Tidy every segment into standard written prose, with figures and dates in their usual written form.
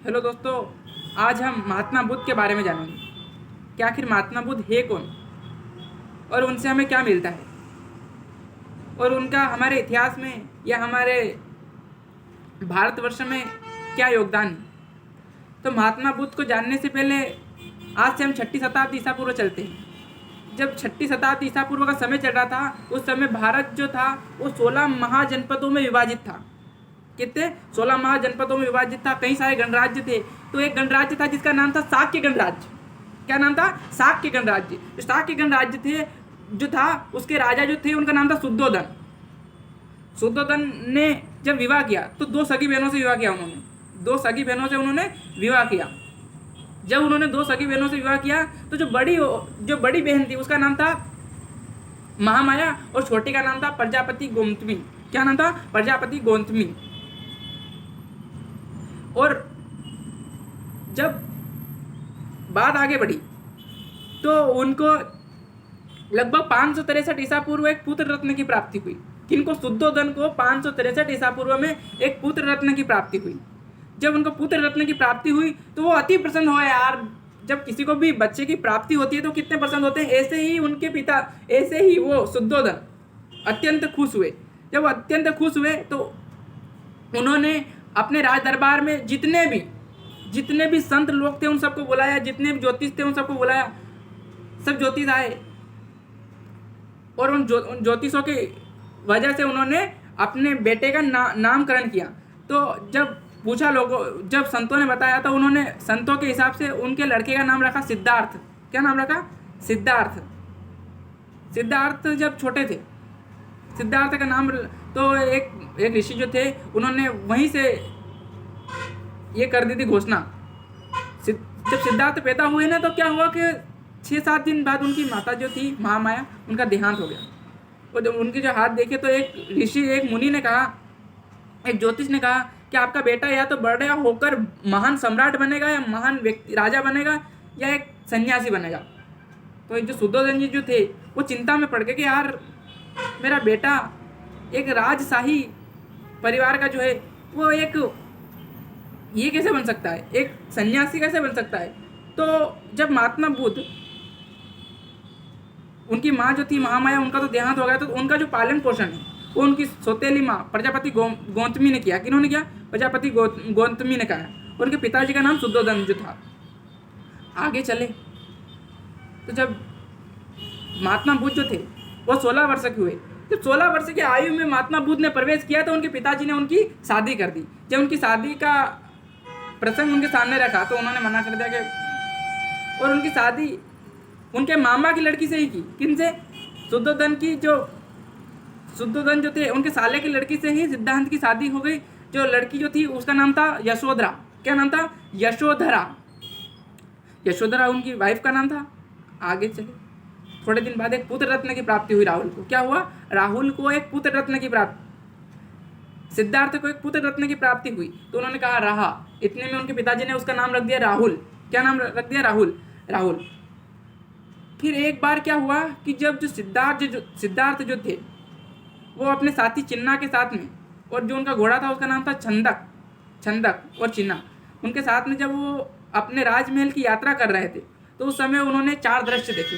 Hello दोस्तों, आज हम महात्मा बुद्ध के बारे में जानेंगे कि आखिर महात्मा बुद्ध है कौन और उनसे हमें क्या मिलता है और उनका हमारे इतिहास में या हमारे भारतवर्ष में क्या योगदान है। तो महात्मा बुद्ध को जानने से पहले आज से हम 6ठी शताब्दी ईसा पूर्व चलते हैं। जब 6ठी शताब्दी ईसा पूर्व का समय चल रहा था, उस समय भारत जो था वो 16 महाजनपदों में विभाजित था। कितने? 16 महाजनपदों में विभाजित था। कई सारे गणराज्य थे। तो एक गणराज्य था जिसका नाम था शाक्य गणराज्य। क्या नाम था? शाक्य गणराज्य। शाक्य गणराज्य थे जो था, उसके राजा जो थे उनका नाम था शुद्धोधन। शुद्धोधन ने जब विवाह किया तो 2 सगी बहनों से विवाह किया उन्होंने। 2 सगी बहनों से उन्होंने विवाह किया। जब उन्होंने 2 सगी बहनों से विवाह किया तो जो बड़ी बहन थी उसका नाम था महामाया और छोटी का नाम था प्रजापति गौतमी। क्या नाम था? प्रजापति गौतमी। और जब बात आगे बढ़ी तो उनको लगभग 563 ईसा पूर्व एक पुत्र रत्न की प्राप्ति हुई। किनको? शुद्धोधन को 563 ईसा पूर्व में एक पुत्र रत्न की प्राप्ति हुई। जब उनको पुत्र रत्न की प्राप्ति हुई तो वो अति प्रसन्न हुए। यार, जब किसी को भी बच्चे की प्राप्ति होती है तो कितने प्रसन्न होते हैं। ऐसे ही उनके पिता, ऐसे ही वो शुद्धोधन अत्यंत खुश हुए। जब अत्यंत खुश हुए तो उन्होंने अपने राज दरबार में जितने भी संत लोग थे उन सबको बुलाया, जितने भी ज्योतिष थे उन सबको बुलाया। सब ज्योतिष आए और उन ज्योतिषों की वजह से उन्होंने अपने बेटे का नामकरण किया। तो जब पूछा लोगों, जब संतों ने बताया तो उन्होंने संतों के हिसाब से उनके लड़के का नाम रखा सिद्धार्थ। क्या नाम रखा? सिद्धार्थ। सिद्धार्थ जब छोटे थे, सिद्धार्थ का नाम तो एक ऋषि जो थे उन्होंने वहीं से ये कर दी थी घोषणा। जब सिद्धार्थ पैदा हुए ना तो क्या हुआ कि 6-7 दिन बाद उनकी माता जो थी महामाया, उनका देहांत हो गया। और जब उनके जो हाथ देखे तो एक ऋषि, एक मुनि ने कहा, एक ज्योतिष ने कहा कि आपका बेटा या तो बड़ा होकर महान सम्राट बनेगा या महान व्यक्ति राजा बनेगा या एक सन्यासी बनेगा। तो जो शुद्धोधन जी जो थे वो चिंता में पड़ गए कि यार मेरा बेटा एक राजशाही परिवार का जो है वो एक ये कैसे बन सकता है, एक सन्यासी कैसे बन सकता है। तो जब महात्मा बुद्ध, उनकी माँ जो थी महामाया, उनका तो देहांत हो गया, तो उनका जो पालन पोषण है वो उनकी सौतेली माँ प्रजापति गौतमी ने किया। किन्होंने किया? प्रजापति गौतमी ने कहा। उनके पिताजी का नाम शुद्धोधन जो था। आगे चले तो जब महात्मा बुद्ध जो थे वो 16 वर्ष के हुए। जब 16 वर्ष की आयु में महात्मा बुद्ध ने प्रवेश किया तो उनके पिताजी ने उनकी शादी कर दी। जब उनकी शादी का प्रसंग उनके सामने रखा तो उन्होंने मना कर दिया कि, और उनकी शादी उनके मामा की लड़की से ही की। किनसे? शुद्धोधन जो थे उनके साले की लड़की से ही सिद्धांत की शादी हो गई। जो लड़की जो थी उसका नाम था यशोधरा। क्या नाम था? यशोधरा। यशोधरा उनकी वाइफ का नाम था। आगे चले, थोड़े दिन बाद एक पुत्र रत्न की प्राप्ति हुई राहुल को। क्या हुआ? राहुल को एक पुत्र रत्न की प्राप्ति, सिद्धार्थ को एक पुत्र रत्न की प्राप्ति हुई। तो उन्होंने कहा रहा। इतने में उनके पिताजी ने उसका नाम रख दिया राहुल। क्या नाम रख दिया? राहुल। फिर एक बार क्या हुआ कि जब जो सिद्धार्थ जो थे वो अपने साथी चिन्ना के साथ में, और जो उनका घोड़ा था उसका नाम था छंदक और चिन्ना, उनके साथ में जब वो अपने राजमहल की यात्रा कर रहे थे तो उस समय उन्होंने 4 दृश्य देखे।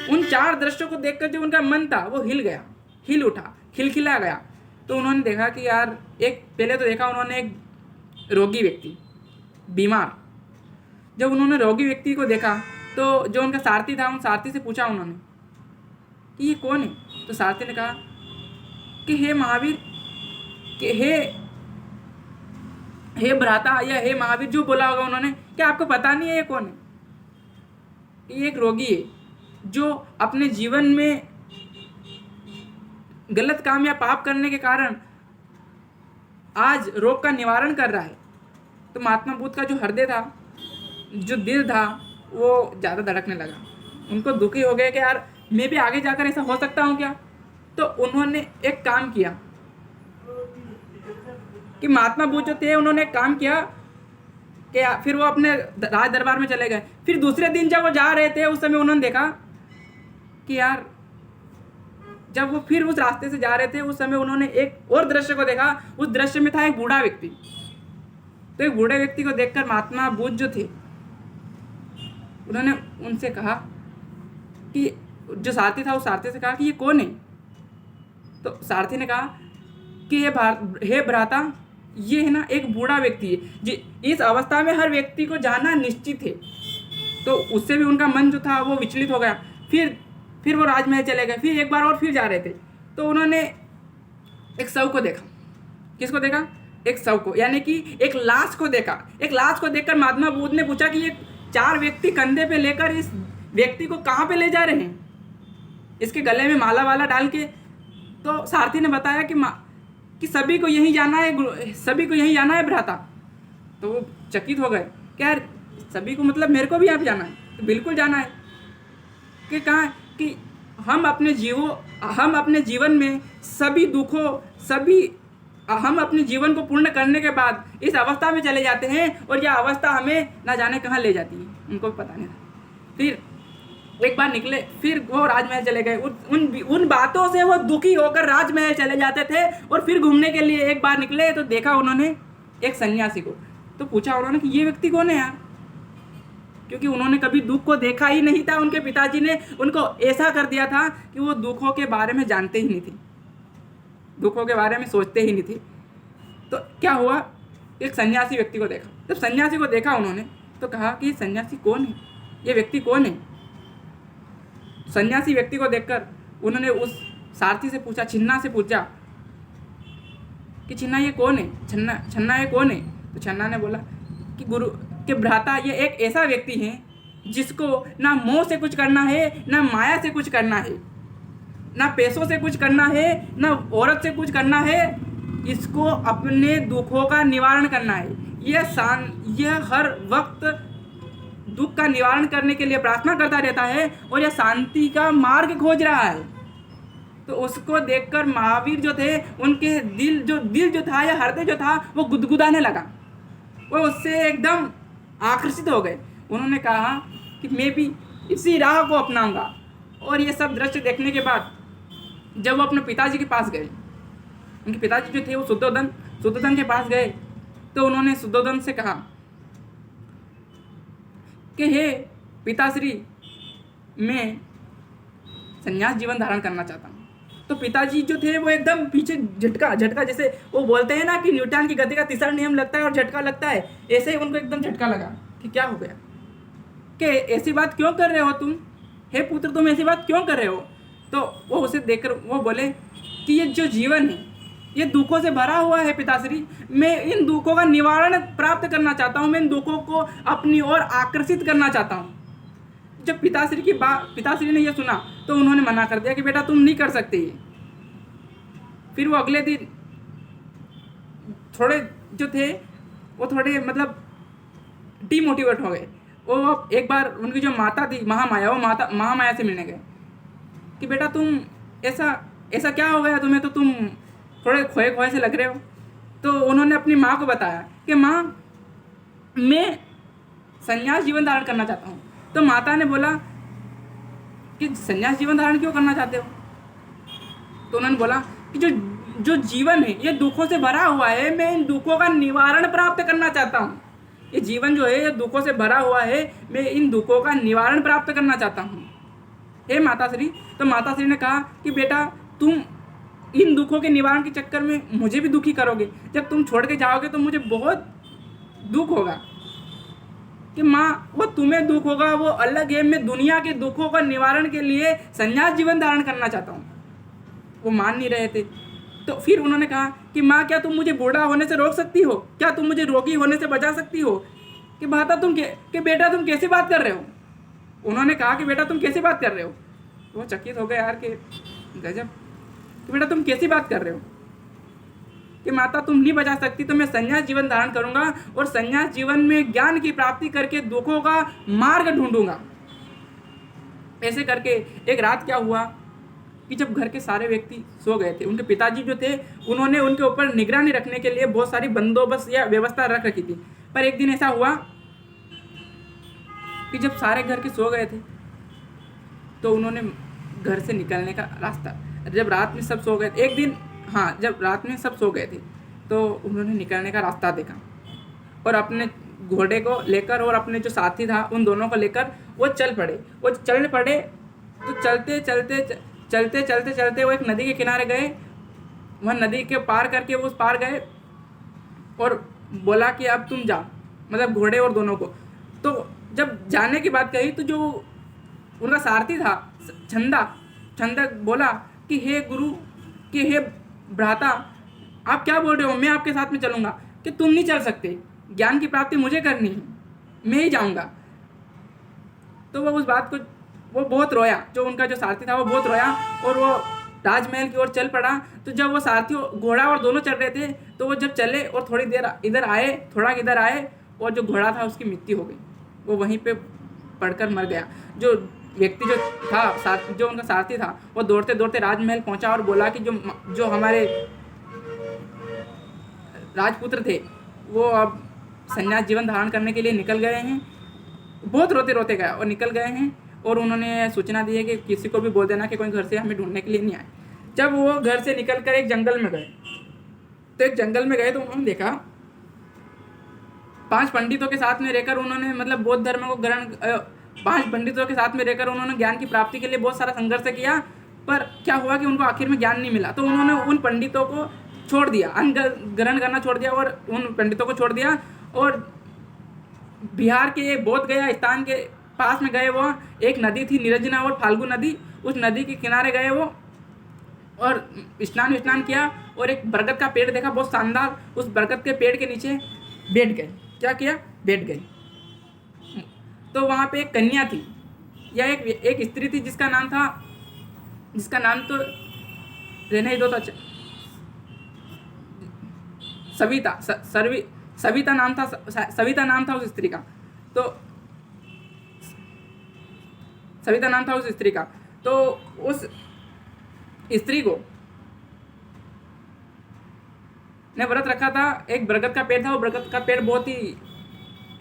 उन 4 दृश्यों को देखकर जो उनका मन था वो हिल उठा, खिलखिला गया। तो उन्होंने देखा कि यार, पहले तो देखा उन्होंने एक रोगी व्यक्ति, बीमार। जब उन्होंने रोगी व्यक्ति को देखा तो जो उनका सारथी था, उन सारथी से पूछा उन्होंने कि ये कौन है। तो सारथी ने कहा कि हे महावीर, कि हे भ्राता या हे महावीर, जो बोला होगा उन्होंने, क्या आपको पता नहीं है ये कौन है? ये एक रोगी है जो अपने जीवन में गलत काम या पाप करने के कारण आज रोग का निवारण कर रहा है। तो महात्मा बुद्ध का जो हृदय था, जो दिल था, वो ज़्यादा धड़कने लगा। उनको दुखी हो गए कि यार मैं भी आगे जाकर ऐसा हो सकता हूँ क्या। तो उन्होंने एक काम किया कि महात्मा बुद्ध जो थे उन्होंने एक काम किया कि फिर वो अपने राज दरबार में चले गए। फिर दूसरे दिन जब वो जा रहे थे उस समय उन्होंने देखा कि यार, जब वो फिर उस रास्ते से जा रहे थे उस समय उन्होंने एक और दृश्य को देखा। उस दृश्य में था एक बूढ़ा व्यक्ति। तो एक बूढ़े व्यक्ति को देखकर महात्मा बुद्ध जो थे उन्होंने उनसे कहा कि जो सारथी था उस सारथी से कहा कि ये कौन है। तो सारथी ने कहा कि हे भ्राता, ये है ना एक बूढ़ा व्यक्ति है जी, इस अवस्था में हर व्यक्ति को जाना निश्चित है। तो उससे भी उनका मन जो था वो विचलित हो गया। फिर वो राजमहल चले गए। फिर एक बार और फिर जा रहे थे तो उन्होंने एक शव को देखा। किसको देखा? एक शव को, यानी कि एक लाश को देखा। एक लाश को देखकर महात्मा बुद्ध ने पूछा कि ये 4 व्यक्ति कंधे पे लेकर इस व्यक्ति को कहाँ पे ले जा रहे हैं, इसके गले में माला वाला डाल के। तो सारथी ने बताया कि सभी को यहीं जाना है, सभी को यहीं जाना है भ्राता। तो वो चकित हो गए कि यार सभी को मतलब मेरे को भी यहाँ पे जाना है? तो बिल्कुल जाना है। कि कहाँ कि हम अपने जीवन में सभी दुखों हम अपने जीवन को पूर्ण करने के बाद इस अवस्था में चले जाते हैं और यह अवस्था हमें ना जाने कहाँ ले जाती है, उनको भी पता नहीं था। फिर एक बार निकले, फिर वो राजमहल चले गए। उन बातों से वो दुखी होकर राजमहल चले जाते थे। और फिर घूमने के लिए एक बार निकले तो देखा उन्होंने एक सन्यासी को। तो पूछा उन्होंने कि ये व्यक्ति कौन है यार, क्योंकि उन्होंने कभी दुख को देखा ही नहीं था। उनके पिताजी ने उनको ऐसा कर दिया था कि वो दुखों के बारे में जानते ही नहीं थे, दुखों के बारे में सोचते ही नहीं थे। तो क्या हुआ, एक सन्यासी व्यक्ति को देखा। जब सन्यासी को देखा उन्होंने तो कहा कि ये सन्यासी कौन है, ये व्यक्ति कौन है। सन्यासी व्यक्ति को देखकर उन्होंने उस सारथी से पूछा, छिन्ना से पूछा कि छिन्ना ये कौन है, छन्ना ये कौन है। तो छन्ना ने बोला कि गुरु के भ्राता, ये एक ऐसा व्यक्ति है जिसको ना मोह से कुछ करना है, ना माया से कुछ करना है, ना पैसों से कुछ करना है, ना औरत से कुछ करना है। इसको अपने दुखों का निवारण करना है। यह हर वक्त दुख का निवारण करने के लिए प्रार्थना करता रहता है और यह शांति का मार्ग खोज रहा है। तो उसको देखकर महावीर जो थे, उनके दिल जो था या हृदय जो था वो गुदगुदाने लगा। वो उससे एकदम आकर्षित हो गए। उन्होंने कहा कि मैं भी इसी राह को अपनाऊंगा। और ये सब दृश्य देखने के बाद जब वो अपने पिताजी के पास गए, उनके पिताजी जो थे वो शुद्धोधन के पास गए, तो उन्होंने शुद्धोधन से कहा कि हे पिताश्री, मैं संन्यास जीवन धारण करना चाहता हूँ। तो पिताजी जो थे वो एकदम पीछे झटका, जैसे वो बोलते हैं ना कि न्यूटन की गति का तीसरा नियम लगता है और झटका लगता है, ऐसे ही उनको एकदम झटका लगा कि क्या हो गया, कि ऐसी बात क्यों कर रहे हो तुम, हे पुत्र तुम ऐसी बात क्यों कर रहे हो। तो वो उसे देखकर वो बोले कि ये जो जीवन है ये दुखों से भरा हुआ है पिताश्री, मैं इन दुखों का निवारण प्राप्त करना चाहता हूँ, मैं इन दुखों को अपनी ओर आकर्षित करना चाहता हूँ। जब पिताश्री ने यह सुना तो उन्होंने मना कर दिया कि बेटा तुम नहीं कर सकते ये। फिर वो अगले दिन थोड़े जो थे वो थोड़े मतलब डीमोटिवेट हो गए। वो एक बार उनकी जो माता थी महामाया, वो महामाया से मिलने गए कि बेटा तुम ऐसा क्या हो गया तुम्हें, तो तुम थोड़े खोए से लग रहे हो। तो उन्होंने अपनी माँ को बताया कि माँ मैं संन्यास जीवन धारण करना चाहता हूँ। तो माता ने बोला कि संन्यास जीवन धारण क्यों करना चाहते हो। तो उन्होंने बोला कि जो जीवन है ये दुखों से भरा हुआ है, मैं इन दुखों का निवारण प्राप्त करना चाहता हूँ। ये जीवन जो है ये दुखों से भरा हुआ है, मैं इन दुखों का निवारण प्राप्त करना चाहता हूँ हे माताश्री। तो माताश्री ने कहा कि बेटा तुम इन दुखों के निवारण के चक्कर में मुझे भी दुखी करोगे, जब तुम छोड़ के जाओगे तो मुझे बहुत दुख होगा। कि माँ वो तुम्हें दुख होगा वो अलग है, मैं दुनिया के दुखों का निवारण के लिए संन्यास जीवन धारण करना चाहता हूँ। वो मान नहीं रहे थे। तो फिर उन्होंने कहा कि माँ क्या तुम मुझे बूढ़ा होने से रोक सकती हो, क्या तुम मुझे रोगी होने से बचा सकती हो। कि भाता कि बेटा तुम कैसी बात कर रहे हो। उन्होंने कहा कि बेटा तुम कैसी बात कर रहे हो। वो चकित हो गए यार कि गजब, कि बेटा तुम कैसी बात कर रहे हो कि माता तुम नहीं बचा सकती, तो मैं संन्यास जीवन धारण करूंगा और संन्यास जीवन में ज्ञान की प्राप्ति करके दुखों का मार्ग ढूंढूंगा। ऐसे करके एक रात क्या हुआ कि जब घर के सारे व्यक्ति सो गए थे, उनके पिताजी जो थे उन्होंने उनके ऊपर निगरानी रखने के लिए बहुत सारी बंदोबस्त या व्यवस्था रख रखी थी। पर एक दिन ऐसा हुआ कि जब सारे घर के सो गए थे तो उन्होंने घर से निकलने का रास्ता, जब रात में सब सो गए थे, एक दिन जब रात में सब सो गए थे तो उन्होंने निकलने का रास्ता देखा। और अपने घोड़े को लेकर और अपने जो साथी था उन दोनों को लेकर वो चल पड़े। तो चलते वो एक नदी के किनारे गए। वह नदी के पार करके वो उस पार गए और बोला कि अब तुम जा, मतलब घोड़े और दोनों को। तो जब जाने की बात कही तो जो उनका सारथी था छंदक बोला कि हे गुरु, कि हे भ्राता, आप क्या बोल रहे हो, मैं आपके साथ में चलूँगा। कि तुम नहीं चल सकते, ज्ञान की प्राप्ति मुझे करनी है, मैं ही जाऊँगा। तो वो उस बात को वो बहुत रोया, जो उनका जो सारथी था वो बहुत रोया और वो राजमहल की ओर चल पड़ा। तो जब वो सारथी घोड़ा और दोनों चल रहे थे तो वो जब चले और थोड़ी देर इधर आए, थोड़ा इधर आए, और जो घोड़ा था उसकी मृत्यु हो गई, वो वहीं पे पड़कर मर गया। जो व्यक्ति जो था जो उनका सारथी था वो दौड़ते दौड़ते राजमहल पहुंचा और बोला कि जो हमारे राजपुत्र थे वो अब संन्यास जीवन धारण करने के लिए निकल गए हैं। बहुत रोते रोते गया और निकल गए हैं, और उन्होंने सूचना दी है कि किसी को भी बोल देना कि कोई घर से हमें ढूंढने के लिए नहीं आए। जब वो घर से निकल कर एक जंगल में गए, तो एक जंगल में गए तो उन्होंने देखा 5 पंडितों के साथ में रहकर उन्होंने, मतलब बौद्ध धर्म को ग्रहण 5 पंडितों के साथ में रहकर उन्होंने ज्ञान की प्राप्ति के लिए बहुत सारा संघर्ष किया। पर क्या हुआ कि उनको आखिर में ज्ञान नहीं मिला। तो उन्होंने उन पंडितों को छोड़ दिया, अन्न ग्रहण करना छोड़ दिया और उन पंडितों को छोड़ दिया, और बिहार के बोध गया स्थान के पास में गए। वो एक नदी थी निरंजना और फाल्गु नदी, उस नदी के किनारे गए वो और स्नान किया और एक बरगद का पेड़ देखा बहुत शानदार। उस बरगद के पेड़ के नीचे बैठ गए। क्या किया? बैठ गए। तो वहाँ पे एक कन्या थी या एक स्त्री थी जिसका नाम तो रहने ही दो, तो अच्छा, सविता नाम था उस स्त्री का। तो सविता नाम था उस स्त्री का। तो उस स्त्री को ने व्रत रखा था। एक बरगद का पेड़ था, वो बरगद का पेड़ बहुत ही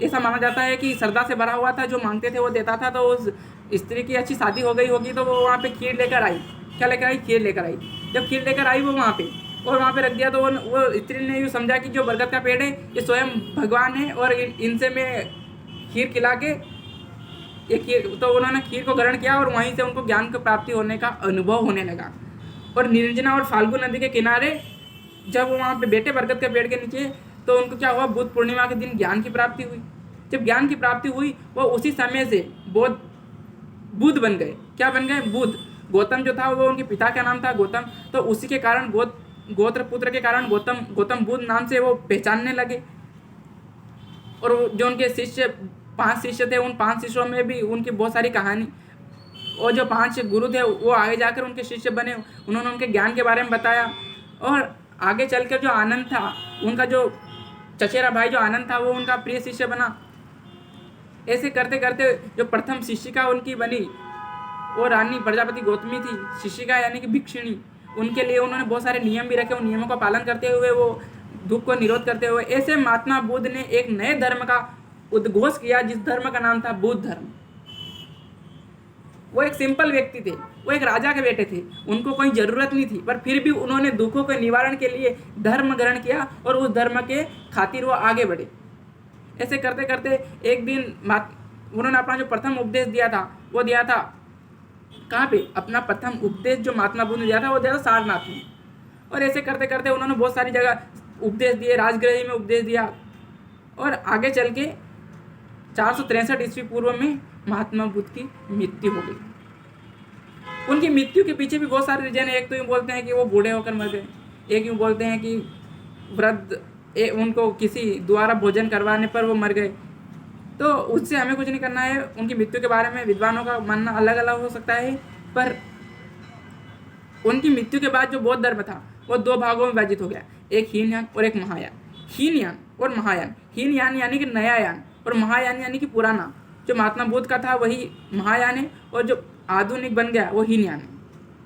ऐसा माना जाता है कि श्रद्धा से भरा हुआ था, जो मांगते थे वो देता था। तो उस स्त्री की अच्छी शादी हो गई होगी, तो वो वहाँ पे खीर लेकर आई। क्या लेकर आई? खीर लेकर आई। जब खीर लेकर आई वो वहाँ पे और वहाँ पे रख दिया, तो वो स्त्री ने यूँ समझा कि जो बरगद का पेड़ है ये स्वयं भगवान है और इनसे मैं खीर खिला के ये खीर, तो उन्होंने खीर को ग्रहण किया और वहीं से उनको ज्ञान की प्राप्ति होने का अनुभव होने लगा। और निरंजना और फाल्गु नदी के किनारे जब वो वहाँ पे बैठे बरगद के पेड़ के नीचे, तो उनको क्या हुआ? बुद्ध पूर्णिमा के दिन ज्ञान की प्राप्ति हुई। जब ज्ञान की प्राप्ति हुई वो उसी समय से बुद्ध बन गए। क्या बन गए? बुद्ध। गौतम जो था वो उनके पिता का नाम था गौतम, तो उसी के कारण गोत्र पुत्र के कारण गौतम बुद्ध नाम से वो पहचानने लगे। और जो उनके शिष्य 5 शिष्य थे, उन 5 शिष्यों में भी उनकी बहुत सारी कहानी, और जो 5 गुरु थे वो आगे जाकर उनके शिष्य बने। उन्होंने उनके ज्ञान के बारे में बताया। और आगे चलकर जो आनंद था, उनका जो चचेरा भाई जो आनंद था, वो उनका प्रिय शिष्य बना। ऐसे करते करते जो प्रथम शिक्षिका उनकी बनी वो रानी प्रजापति गौतमी थी। शिक्षिका यानी कि भिक्षुणी। उनके लिए उन्होंने बहुत सारे नियम भी रखे। उन नियमों का पालन करते हुए वो दुख को निरोध करते हुए ऐसे महात्मा बुद्ध ने एक नए धर्म का उद्घोष किया, जिस धर्म का नाम था बुद्ध धर्म। वो एक सिंपल व्यक्ति थे, वो एक राजा के बेटे थे, उनको कोई ज़रूरत नहीं थी, पर फिर भी उन्होंने दुखों के निवारण के लिए धर्म ग्रहण किया और उस धर्म के खातिर वो आगे बढ़े। ऐसे करते करते एक दिन उन्होंने अपना जो प्रथम उपदेश दिया था वो दिया था कहाँ पे? अपना प्रथम उपदेश जो महात्मा बुद्ध ने दिया था वो दिया था सारनाथ में। और ऐसे करते करते उन्होंने बहुत सारी जगह उपदेश दिए, राजगृह में उपदेश दिया, और आगे चल के 463 ईस्वी पूर्व में महात्मा बुद्ध की मृत्यु हो गई। उनकी मृत्यु के पीछे भी बहुत सारे रीजन है। एक तो यूँ बोलते हैं कि वो बूढ़े होकर मर गए, एक यूँ बोलते हैं कि वृद्ध उनको किसी द्वारा भोजन करवाने पर वो मर गए। तो उससे हमें कुछ नहीं करना है। उनकी मृत्यु के बारे में विद्वानों का मानना अलग अलग हो सकता है, पर उनकी मृत्यु के बाद जो बौद्ध धर्म था वो 2 भागों में विभाजित हो गया, एक हीनयान और एक महायान। हीनयान और महायान। हीनयान यानी कि नया यान और महायान यानी कि पुराना। जो महात्मा बुद्ध का था वही महायान है और जो आधुनिक बन गया वो हीनयान है।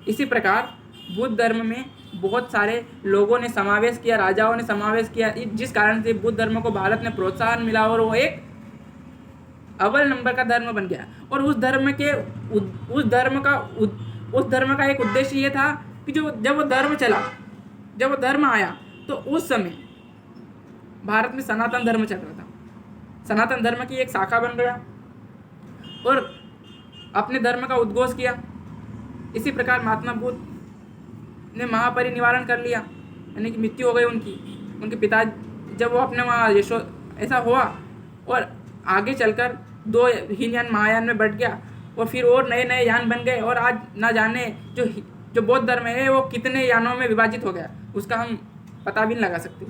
इसी प्रकार बुद्ध धर्म में बहुत सारे लोगों ने समावेश किया, राजाओं ने समावेश किया, जिस कारण से बुद्ध धर्म को भारत में प्रोत्साहन मिला और वो एक अव्वल नंबर का धर्म बन गया। और उस धर्म का एक उद्देश्य ये था कि जब वो धर्म आया तो उस समय भारत में सनातन धर्म चल रहा था। सनातन धर्म की एक शाखा बन गया और अपने धर्म का उद्घोष किया। इसी प्रकार महात्मा बुद्ध ने महापरिनिर्वाण कर लिया, यानी कि मृत्यु हो गई उनके पिता, जब वो अपने वहाँ ऐसा हुआ और आगे चलकर 2 हीनयान महायान में बढ़ गया और फिर और नए नए यान बन गए और आज ना जाने जो बौद्ध धर्म है वो कितने यानों में विभाजित हो गया, उसका हम पता भी नहीं लगा सकते।